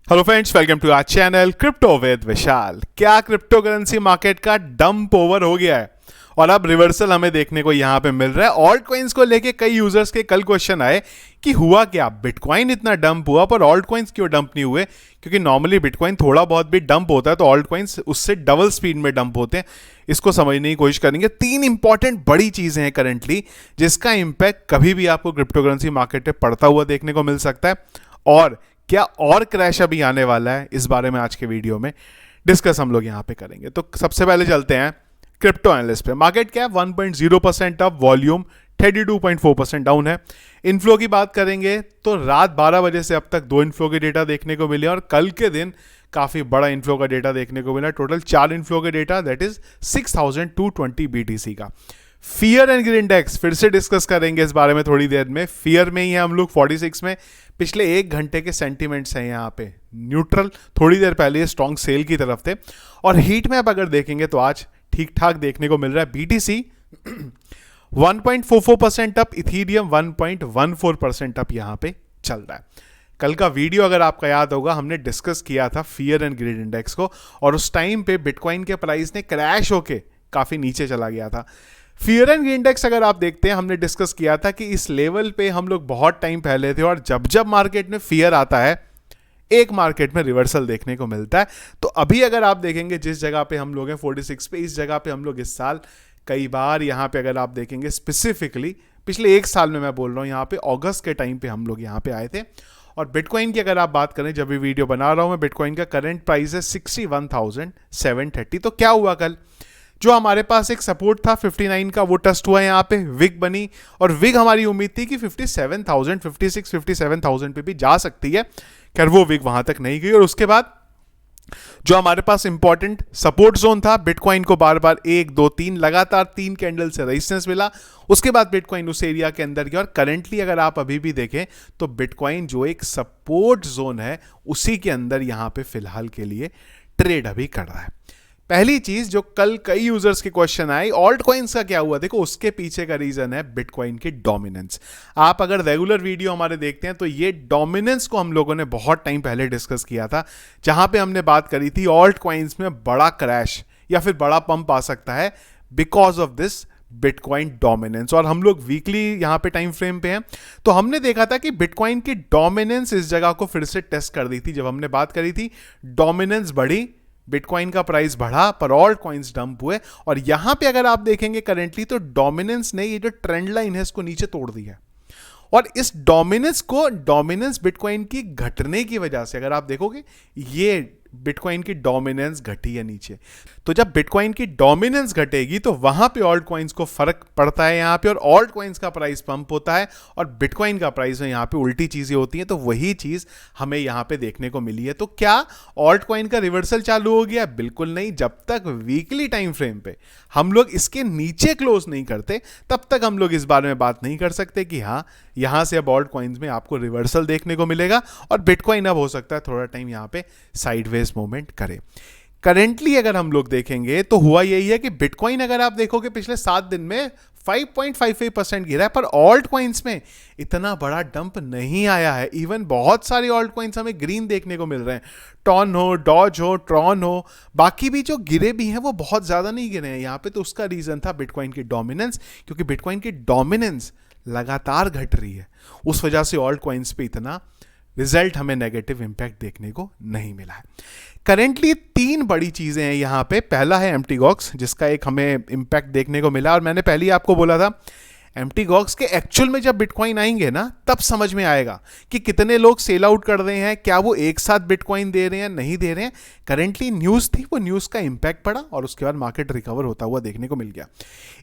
Hello friends, welcome to our channel crypto with Vishal. क्या crypto currency market का dump over हो गया है और अब रिवर्सल हमें देखने को यहां पे मिल रहा है। ऑल्ट कॉइन्स को लेके कई यूजर्स के कल क्वेश्चन आए कि हुआ क्या, बिटकॉइन इतना डंप हुआ पर ऑल्ट कॉइन्स क्यों डंप नहीं हुए? क्योंकि नॉर्मली बिटकॉइन थोड़ा बहुत भी डंप होता है तो ऑल्ट कॉइन्स उससे डबल स्पीड में डंप होते हैं। इसको समझने की कोशिश करेंगे। तीन इंपॉर्टेंट बड़ी चीजें हैं करंटली जिसका इंपैक्ट कभी भी आपको क्रिप्टो करेंसी मार्केट पे पड़ता हुआ देखने को मिल सकता है, और क्या और क्रैश अभी आने वाला है, इस बारे में आज के वीडियो में डिस्कस हम लोग यहां पे करेंगे। तो सबसे पहले चलते हैं क्रिप्टो एनालिस्ट पे। Market cap 1.0% up, volume 32.4% down है। इनफ्लो की बात करेंगे तो रात 12 बजे से अब तक 2 इनफ्लो के डेटा देखने को मिले और कल के दिन काफी बड़ा इनफ्लो का डेटा देखने को मिला। टोटल 4 इनफ्लो के डेटा, दैट इज 6220 BTC का। फियर एंड ग्रीन इंडेक्स फिर से डिस्कस करेंगे इस बारे में थोड़ी देर में। फियर में ही है हम लोग 46 में। पिछले 1 घंटे के सेंटीमेंट्स हैं यहाँ पे न्यूट्रल, थोड़ी देर पहले स्ट्रॉन्ग सेल की तरफ थे। और हीट मैप अगर देखेंगे तो आज ठीक ठाक देखने को मिल रहा है। BTC 1.44% अप, इथीरियम 1.14% अप यहाँ पे चल रहा है। कल का वीडियो अगर आपका याद होगा, हमने डिस्कस किया था फियर एंड ग्रीड इंडेक्स को और उस टाइम पे बिटकॉइन के प्राइस ने क्रैश होके काफी नीचे चला गया था। फियर एंड ग्रीड इंडेक्स अगर आप देखते हैं, हमने डिस्कस किया था कि इस लेवल पे हम लोग बहुत टाइम पहले थे और जब जब मार्केट में फियर आता है एक मार्केट में रिवर्सल देखने को मिलता है। तो अभी अगर आप देखेंगे जिस जगह पे हम लोग हैं 46 पे, इस जगह पे हम लोग इस साल कई बार यहाँ पे अगर आप देखेंगे स्पेसिफिकली पिछले 1 साल में मैं बोल रहा हूँ, यहाँ पे अगस्त के टाइम पे हम लोग यहाँ पे आए थे। और बिटकॉइन की अगर आप बात करें, जब भी वीडियो बना रहा हूँ मैं, बिटकॉइन का करंट प्राइस है 61,730। तो क्या हुआ कल, जो हमारे पास एक सपोर्ट था 59 का, वो टेस्ट हुआ, यहाँ पे विग बनी और विग हमारी उम्मीद थी कि 57,000, 56, 57,000 पे भी जा सकती है। खैर वो विग वहां तक नहीं गई और उसके बाद जो हमारे पास इंपॉर्टेंट सपोर्ट जोन था, बिटकॉइन को बार बार 1 2 3 लगातार 3 कैंडल से रेजिस्टेंस मिला। उसके बाद बिटकॉइन उस एरिया के अंदर गया और करंटली अगर आप अभी भी देखें तो बिटकॉइन जो एक सपोर्ट जोन है उसी के अंदर यहां पे फिलहाल के लिए ट्रेड अभी कर रहा है। पहली चीज जो कल कई यूजर्स के क्वेश्चन आए, ऑल्ट कॉइन्स का क्या हुआ, देखो उसके पीछे का रीजन है बिटकॉइन की डोमिनेंस। आप अगर रेगुलर वीडियो हमारे देखते हैं तो ये डोमिनेंस को हम लोगों ने बहुत टाइम पहले डिस्कस किया था, जहां पे हमने बात करी थी ऑल्ट कॉइन्स में बड़ा क्रैश या फिर बड़ा पंप आ सकता है because of this bitcoin dominance. और हम लोग वीकली यहां पे टाइम फ्रेम पे हैं तो हमने देखा था कि बिटकॉइन की डोमिनेंस इस जगह को फिर से टेस्ट कर दी थी। जब हमने बात करी थी डोमिनेंस बढ़ी, बिटकॉइन का प्राइस बढ़ा पर ऑल्ट कॉइन्स डंप हुए। और यहां पे अगर आप देखेंगे करंटली तो डोमिनेंस ने ये जो ट्रेंड लाइन है इसको नीचे तोड़ दिया है। और इस डोमिनेंस बिटकॉइन की घटने की वजह से अगर आप देखोगे ये बिटकॉइन की डोमिनेंस घटी है नीचे। तो जब बिटकॉइन की डोमिनेंस घटेगी तो वहां पे ऑल्ट कॉइन्स को फर्क पड़ता है यहां पे, और ऑल्ट कॉइन्स का प्राइस पंप होता है और बिटकॉइन का प्राइस में यहां पे उल्टी चीजें होती हैं। तो वही चीज हमें यहां पे देखने को मिली है। तो क्या ऑल्ट कॉइन का रिवर्सल चालू हो गया? बिल्कुल नहीं। जब तक वीकली टाइम फ्रेम पे हम लोग इसके नीचे क्लोज नहीं करते तब तक हम लोग इस बारे में बात नहीं कर सकते कि हाँ यहां से अब ऑल्ट कॉइन्स में आपको रिवर्सल देखने को मिलेगा और बिटकॉइन अब हो सकता है थोड़ा टाइम यहां पे साइडवेज मूवमेंट करे। करेंटली अगर हम लोग देखेंगे तो हुआ यही है कि बिटकॉइन अगर आप देखोगे पिछले 7 दिन में 5.55% गिरा है, पर ऑल्ट कॉइन्स में इतना बड़ा डंप नहीं आया है। इवन बहुत सारे ऑल्ट कॉइन्स हमें ग्रीन देखने को मिल रहे हैं, टॉन हो, डॉज हो, ट्रॉन हो, बाकी भी जो गिरे भी हैं वो बहुत ज्यादा नहीं गिरे हैं यहाँ पे। तो उसका रीजन था बिटकॉइन की डोमिनेंस, क्योंकि बिटकॉइन की डोमिनेंस लगातार घट रही है, उस वजह से ऑल्ट कॉइन्स पे इतना रिजल्ट हमें नेगेटिव इंपैक्ट देखने को नहीं मिला है। करेंटली 3 बड़ी चीजें हैं यहां पे। पहला है एम्प्टी जिसका एक हमें इंपैक्ट देखने को मिला और मैंने पहले ही आपको बोला था एम्प्टी के एक्चुअल में जब बिटकॉइन आएंगे ना तब समझ में आएगा कि कितने लोग सेल आउट कर रहे हैं, क्या वो एक साथ बिटकॉइन दे रहे हैं नहीं दे रहे हैं। करेंटली न्यूज थी, वो न्यूज का इंपैक्ट पड़ा और उसके बाद मार्केट रिकवर होता हुआ देखने को मिल गया।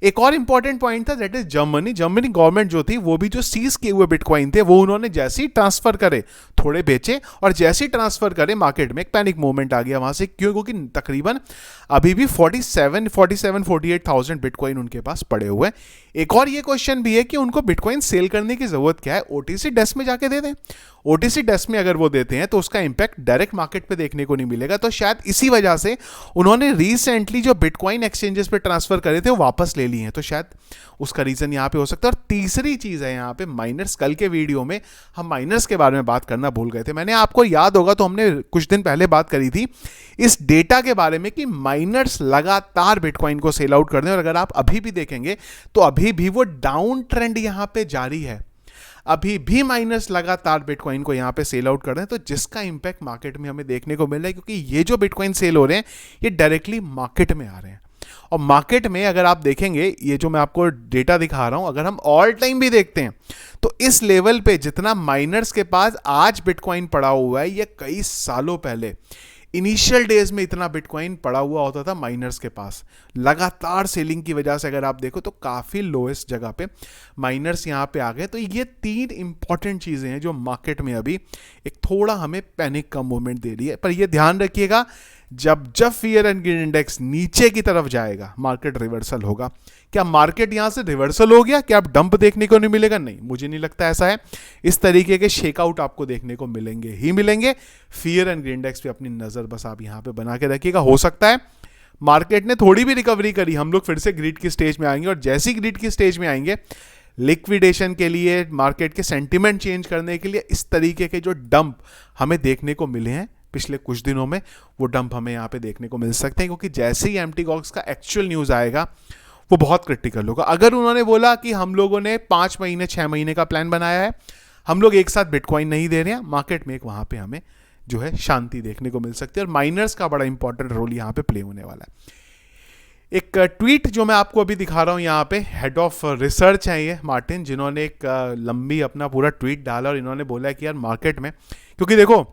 एक और इंपॉर्टेंट पॉइंट था, दैट इज जर्मनी गवर्नमेंट जो थी वो भी जो सीज किए हुए बिटकॉइन थे वो उन्होंने जैसे ही ट्रांसफर करे थोड़े बेचे और जैसे ही ट्रांसफर करे मार्केट में एक पैनिक मूवमेंट आ गया वहां से। क्यों? क्योंकि तकरीबन अभी भी 48,000 बिटकॉइन उनके पास पड़े हुए हैं। एक और ये क्वेश्चन भी है कि उनको बिटकॉइन सेल करने की जरूरत क्या है, ओटीसी डेस्क में जाके दे दें। ओटीसी डेस्क में अगर वो देते हैं तो उसका इंपैक्ट डायरेक्ट मार्केट पे देखने को नहीं मिलेगा। तो शायद इसी वजह से उन्होंने रिसेंटली जो बिटकॉइन एक्सचेंजेस पे ट्रांसफर करे थे वो वापस ले लिए हैं, तो शायद उसका रीजन यहाँ पे हो सकता है। और तीसरी चीज है यहाँ पे माइनर्स। कल के वीडियो में हम माइनर्स के बारे में बात करना भूल गए थे। मैंने आपको याद होगा तो हमने कुछ दिन पहले बात करी थी इस डेटा के बारे में कि माइनर्स लगातार बिटकॉइन को सेल आउट कर रहे हैं, और अगर आप अभी भी देखेंगे तो अभी भी वो डाउन ट्रेंड यहाँ पे जारी है। अभी भी माइनर्स लगातार बिटकॉइन को यहाँ पे सेल आउट कर रहे हैं, तो जिसका इंपैक्ट मार्केट में हमें देखने को मिल रहा है, क्योंकि ये जो बिटकॉइन सेल हो रहे हैं ये डायरेक्टली मार्केट में आ रहे हैं। और मार्केट में अगर आप देखेंगे, ये जो मैं आपको डेटा दिखा रहा हूं, अगर हम ऑल टाइम भी देखते हैं तो इस लेवल पे जितना माइनर्स के पास आज बिटकॉइन पड़ा हुआ है, ये कई सालों पहले इनिशियल डेज में इतना बिटकॉइन पड़ा हुआ होता था माइनर्स के पास। लगातार सेलिंग की वजह से अगर आप देखो तो काफी लोएस्ट जगह पे माइनर्स यहां पे आ गए। तो ये तीन इंपॉर्टेंट चीजें हैं जो मार्केट में अभी एक थोड़ा हमें पैनिक का मूवमेंट दे रही है। पर ये ध्यान रखिएगा, जब फियर एंड ग्रीड इंडेक्स नीचे की तरफ जाएगा मार्केट रिवर्सल होगा। क्या मार्केट यहां से रिवर्सल हो गया? क्या आप डंप देखने को नहीं मिलेगा? नहीं, मुझे नहीं लगता ऐसा है। इस तरीके के शेकआउट आपको देखने को मिलेंगे ही मिलेंगे। फियर एंड ग्रीड इंडेक्स पे अपनी नजर बस आप यहां पे बना के रखिएगा। हो सकता है मार्केट ने थोड़ी भी रिकवरी करी, हम लोग फिर से ग्रिड की स्टेज में आएंगे, और जैसी ग्रिड की स्टेज में आएंगे लिक्विडेशन के लिए, मार्केट के सेंटिमेंट चेंज करने के लिए इस तरीके के जो डंप हमें देखने को मिले हैं पिछले कुछ दिनों में, वो डंप हमें यहाँ पे देखने को मिल सकते हैं। क्योंकि जैसे ही एमटीगॉक्स का एक्चुअल न्यूज आएगा वो बहुत क्रिटिकल होगा। अगर उन्होंने बोला कि हम लोगों ने 5 महीने 6 महीने का प्लान बनाया है, हम लोग एक साथ बिटकॉइन नहीं दे रहे हैं, मार्केट में एक वहां पे हमें जो है शांति देखने को मिल सकती है। और माइनर्स का बड़ा इंपॉर्टेंट रोल यहाँ पे प्ले होने वाला है। एक ट्वीट जो मैं आपको अभी दिखा रहा हूं यहाँ पे, हेड ऑफ रिसर्च है ये मार्टिन, जिन्होंने एक लंबी अपना पूरा ट्वीट डाला और इन्होंने बोला कि यार मार्केट में, क्योंकि देखो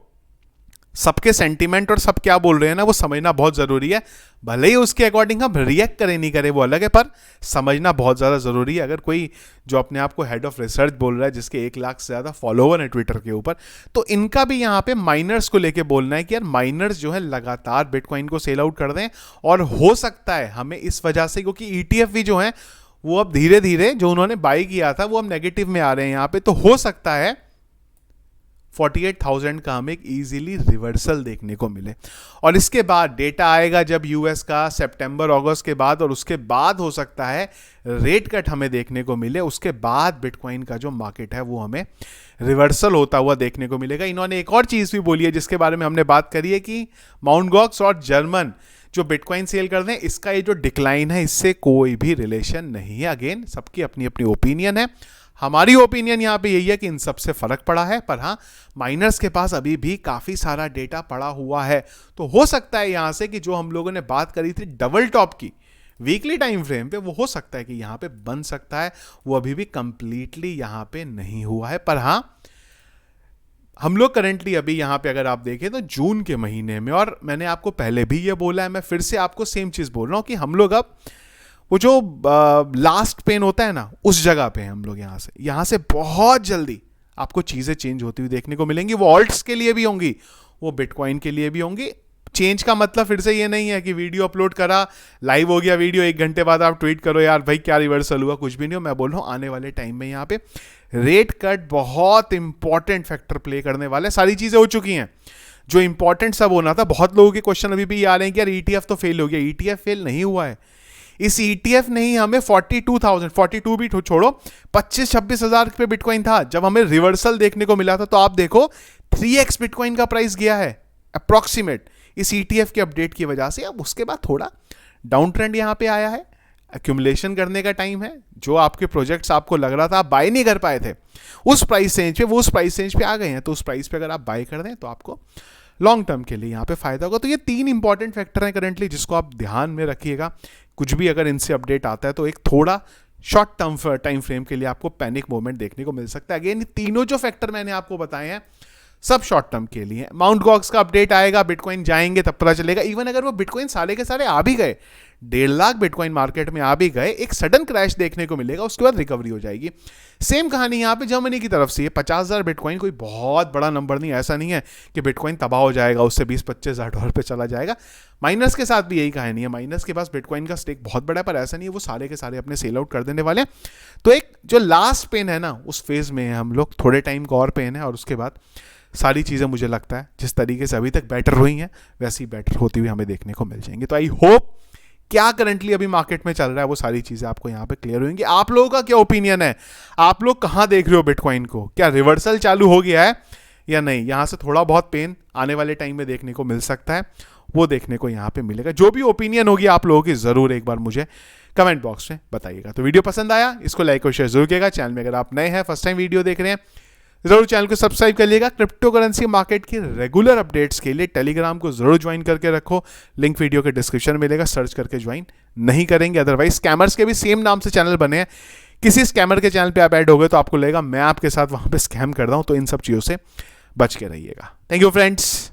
सबके सेंटीमेंट और सब क्या बोल रहे हैं ना वो समझना बहुत जरूरी है। भले ही उसके अकॉर्डिंग हम रिएक्ट करें नहीं करें वो अलग है, पर समझना बहुत ज़्यादा ज़रूरी है। अगर कोई जो अपने आप को हेड ऑफ रिसर्च बोल रहा है, जिसके 1 लाख से ज़्यादा फॉलोवर है ट्विटर के ऊपर, तो इनका भी यहाँ पे माइनर्स को लेके बोलना है कि यार माइनर्स जो है लगातार बिटकॉइन को सेल आउट कर दें। और हो सकता है हमें इस वजह से, क्योंकि ETF भी जो है वो अब धीरे धीरे जो उन्होंने बाई किया था वो अब नेगेटिव में आ रहे हैं यहाँ पे, तो हो सकता है 48,000 का हमें एक इजीली रिवर्सल देखने को मिले। और इसके बाद डेटा आएगा जब यूएस का सितंबर अगस्त के बाद, और उसके बाद हो सकता है रेट कट हमें देखने को मिले। उसके बाद बिटकॉइन का जो मार्केट है वो हमें रिवर्सल होता हुआ देखने को मिलेगा। इन्होंने एक और चीज भी बोली है जिसके बारे में हमने बात करी है कि माउंट गॉक्स और जर्मन जो बिटकॉइन सेल कर दें, इसका ये जो डिक्लाइन है इससे कोई भी रिलेशन नहीं है। अगेन सबकी अपनी अपनी ओपिनियन है। हमारी ओपिनियन यहाँ पे यही है कि इन सब से फर्क पड़ा है, पर हाँ माइनर्स के पास अभी भी काफी सारा डेटा पड़ा हुआ है। तो हो सकता है यहाँ से कि जो हम लोगों ने बात करी थी डबल टॉप की वीकली टाइम फ्रेम पे, वो हो सकता है कि यहाँ पे बन सकता है। वो अभी भी कंप्लीटली यहाँ पे नहीं हुआ है। पर हाँ हम लोग करंटली अभी यहाँ पे अगर आप देखें तो जून के महीने में, और मैंने आपको पहले भी ये बोला है, मैं फिर से आपको सेम चीज बोल रहा हूँ कि हम लोग अब वो जो लास्ट पेन होता है ना उस जगह पे हैं हम लोग। यहाँ से बहुत जल्दी आपको चीजें चेंज होती हुई देखने को मिलेंगी। वो ऑल्ट्स के लिए भी होंगी, वो बिटकॉइन के लिए भी होंगी। चेंज का मतलब फिर से ये नहीं है कि वीडियो अपलोड करा, लाइव हो गया वीडियो, 1 घंटे बाद आप ट्वीट करो यार भाई क्या रिवर्सल हुआ, कुछ भी नहीं हो। मैं बोल रहा हूँ आने वाले टाइम में यहाँ पे रेट कट बहुत इंपॉर्टेंट फैक्टर प्ले करने वाले। सारी चीजें हो चुकी हैं, जो इंपॉर्टेंट सब होना था। बहुत लोगों के क्वेश्चन अभी भी आ रहे हैं कि यार ETF तो फेल हो गया। ETF फेल नहीं हुआ है। इस ETF ने ही हमें 42,000, 42 भी छोड़ो, 25-26 हजार पे बिटकॉइन था जब हमें रिवर्सल देखने को मिला था। तो आप देखो 3x बिटकॉइन का प्राइस गया है अप्रोक्सीमेट इस ETF के अपडेट की वजह से। अब उसके बाद थोड़ा डाउन ट्रेंड यहां पे आया है। एक्यूमुलेशन करने का टाइम है। जो आपके प्रोजेक्ट्स आपको लग रहा था आप बाय नहीं कर पाए थे उस प्राइस रेंज पे, वो उस प्राइस रेंज पे आ गए हैं। तो उस प्राइस पे अगर आप बाय कर दें तो आपको लॉन्ग टर्म के लिए यहाँ पे फायदा होगा। तो ये 3 इंपॉर्टेंट फैक्टर हैं करंटली जिसको आप ध्यान में रखिएगा। कुछ भी अगर इनसे अपडेट आता है तो एक थोड़ा शॉर्ट टर्म टाइम फ्रेम के लिए आपको पैनिक मोमेंट देखने को मिल सकता है। अगेन तीनों जो फैक्टर मैंने आपको बताए हैं सब शॉर्ट टर्म के लिए। माउंट गॉक्स का अपडेट आएगा, बिटकॉइन जाएंगे तब पता चलेगा। इवन अगर वो बिटकॉइन सारे के सारे आ भी गए, 1.5 लाख बिटकॉइन मार्केट में आ भी गए, एक सडन क्रैश देखने को मिलेगा, उसके बाद रिकवरी हो जाएगी। सेम कहानी यहाँ पे जर्मनी की तरफ से, 50,000 बिटकॉइन कोई बहुत बड़ा नंबर नहीं, ऐसा नहीं है कि बिटकॉइन तबाह हो जाएगा, उससे 20-25,000 पे चला जाएगा। माइनस के साथ भी यही कहानी है, माइनस के पास बिटकॉइन का स्टेक बहुत बड़ा है, पर ऐसा नहीं है वो सारे के सारे अपने सेल आउट कर देने वाले हैं। तो एक जो लास्ट पेन है ना, उस फेज में है हम लोग, थोड़े टाइम का और पेन है, और उसके बाद सारी चीज़ें मुझे लगता है जिस तरीके से अभी तक बेटर हुई हैं वैसी बेटर होती हुई हमें देखने को मिल जाएंगी। तो आई होप क्या करंटली अभी मार्केट में चल रहा है वो सारी चीज़ें आपको यहाँ पे क्लियर होंगी। आप लोगों का क्या ओपिनियन है, आप लोग कहाँ देख रहे हो बिटकॉइन को, क्या रिवर्सल चालू हो गया है या नहीं? यहाँ से थोड़ा बहुत पेन आने वाले टाइम में देखने को मिल सकता है, वो देखने को यहाँ पे मिलेगा। जो भी ओपिनियन होगी आप लोगों की ज़रूर एक बार मुझे कमेंट बॉक्स में बताइएगा। तो वीडियो पसंद आया इसको लाइक और शेयर जरूर कीजिएगा। चैनल में अगर आप नए हैं, फर्स्ट टाइम वीडियो देख रहे हैं, जरूर चैनल को सब्सक्राइब कर लीजिएगा। क्रिप्टो करेंसी मार्केट के रेगुलर अपडेट्स के लिए टेलीग्राम को जरूर ज्वाइन करके रखो, लिंक वीडियो के डिस्क्रिप्शन में मिलेगा, सर्च करके ज्वाइन नहीं करेंगे। अदरवाइज स्कैमर्स के भी सेम नाम से चैनल बने हैं, किसी स्कैमर के चैनल पे आप ऐड हो गए तो आपको लगेगा मैं आपके साथ वहां पे स्कैम कर रहा हूं, तो इन सब चीज़ों से बच के रहिएगा। Thank you friends.